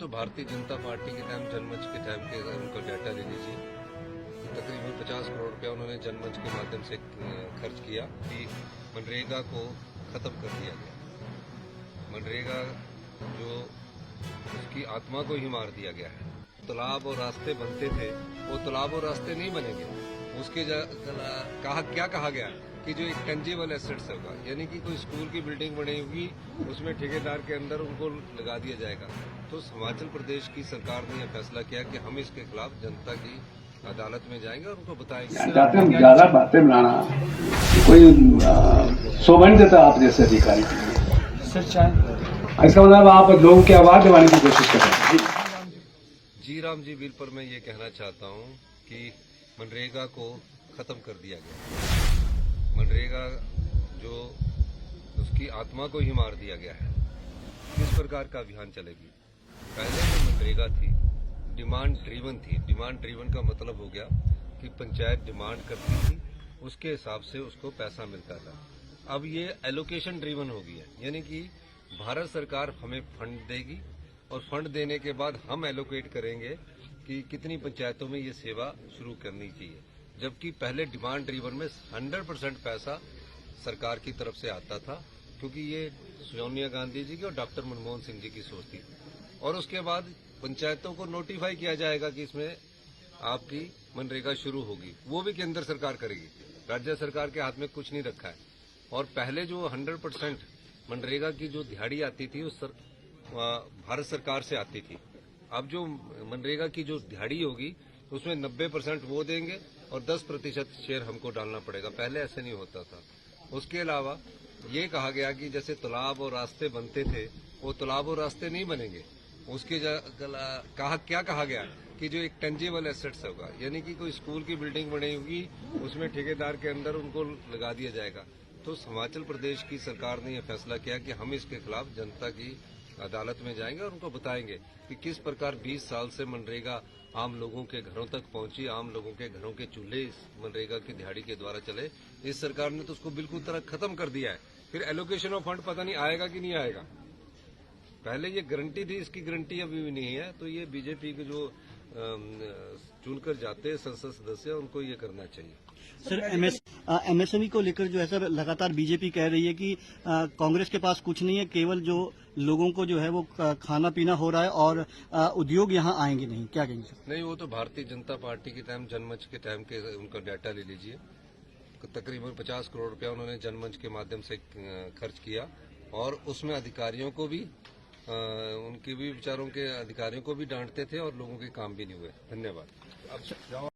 तो भारतीय जनता पार्टी के टाइम, जनमंच के टाइम के उनका डाटा ले लीजिए। तकरीबन 50 करोड़ रुपया उन्होंने जनमंच के माध्यम से खर्च किया कि मनरेगा को खत्म कर दिया गया। मनरेगा जो उसकी आत्मा को ही मार दिया गया है। तालाब और रास्ते बनते थे, वो तालाब और रास्ते नहीं बनेंगे। उसके क्या कहा गया कि जो एक टेंजिबल एसेट्स होगा, यानी कि कोई स्कूल की बिल्डिंग बनी होगी, उसमें ठेकेदार के अंदर उनको लगा दिया जाएगा। तो हिमाचल प्रदेश की सरकार ने यह फैसला किया कि हम इसके खिलाफ जनता की अदालत में जाएंगे और उनको बताएंगे। ज्यादा बातें बनाना कोई शोभन देता आप जैसे अधिकारी के लिए। इसका मतलब आप लोगों की आवाज दबाने की कोशिश कर रहे हैं। जी राम जी, बिल पर मैं ये कहना चाहता हूँ कि मनरेगा को खत्म कर दिया गया। मनरेगा जो उसकी आत्मा को ही मार दिया गया है। किस प्रकार का अभियान चलेगी? पहले जो मनरेगा थी, डिमांड ड्रीवन थी। डिमांड ड्रीवन का मतलब हो गया कि पंचायत डिमांड करती थी, उसके हिसाब से उसको पैसा मिलता था। अब ये एलोकेशन ड्रीवन हो गई है, यानी कि भारत सरकार हमें फंड देगी और फंड देने के बाद हम एलोकेट करेंगे कि कितनी पंचायतों में ये सेवा शुरू करनी चाहिए। जबकि पहले डिमांड ड्रीवन में 100% पैसा सरकार की तरफ से आता था, क्योंकि ये सोनिया गांधी जी की और डॉक्टर मनमोहन सिंह जी की सोच थी। और उसके बाद पंचायतों को नोटिफाई किया जाएगा कि इसमें आपकी मनरेगा शुरू होगी, वो भी केंद्र सरकार करेगी। राज्य सरकार के हाथ में कुछ नहीं रखा है। और पहले जो 100% मनरेगा की जो दिहाड़ी आती थी, उस भारत सरकार से आती थी। अब जो मनरेगा की जो दिहाड़ी होगी, उसमें 90% वो देंगे और 10% शेयर हमको डालना पड़ेगा। पहले ऐसे नहीं होता था। उसके अलावा ये कहा गया कि जैसे तालाब और रास्ते बनते थे, वो तालाब और रास्ते नहीं बनेंगे। उसके क्या कहा गया कि जो एक टेंजिबल एसेट्स होगा, यानी कि कोई स्कूल की बिल्डिंग बनी होगी, उसमें ठेकेदार के अंदर उनको लगा दिया जाएगा। तो हिमाचल प्रदेश की सरकार ने यह फैसला किया कि हम इसके खिलाफ जनता की अदालत में जाएंगे और उनको बताएंगे कि किस प्रकार 20 साल से मनरेगा आम लोगों के घरों तक पहुंची, आम लोगों के घरों के चूल्हे इस मनरेगा की दिहाड़ी के द्वारा चले। इस सरकार ने तो उसको बिल्कुल तरह खत्म कर दिया है। फिर एलोकेशन ऑफ फंड पता नहीं आएगा कि नहीं आएगा। पहले ये गारंटी थी, इसकी गारंटी अभी भी नहीं है। तो ये बीजेपी के जो चुनकर जाते हैं संसद सदस्य, उनको ये करना चाहिए। सर, एमएसएमई को लेकर जो है सर, लगातार बीजेपी कह रही है कि कांग्रेस के पास कुछ नहीं है, केवल जो लोगों को जो है वो खाना पीना हो रहा है और उद्योग यहाँ आएंगे नहीं। क्या कहेंगे सर? नहीं, वो तो भारतीय जनता पार्टी के टाइम, जनमंच के टाइम के उनका डाटा ले लीजिए। तकरीबन 50 करोड़ रुपया उन्होंने जनमंच के माध्यम से खर्च किया और उसमें अधिकारियों को भी उनके भी विचारों के अधिकारियों को भी डांटते थे और लोगों के काम भी नहीं हुए। धन्यवाद।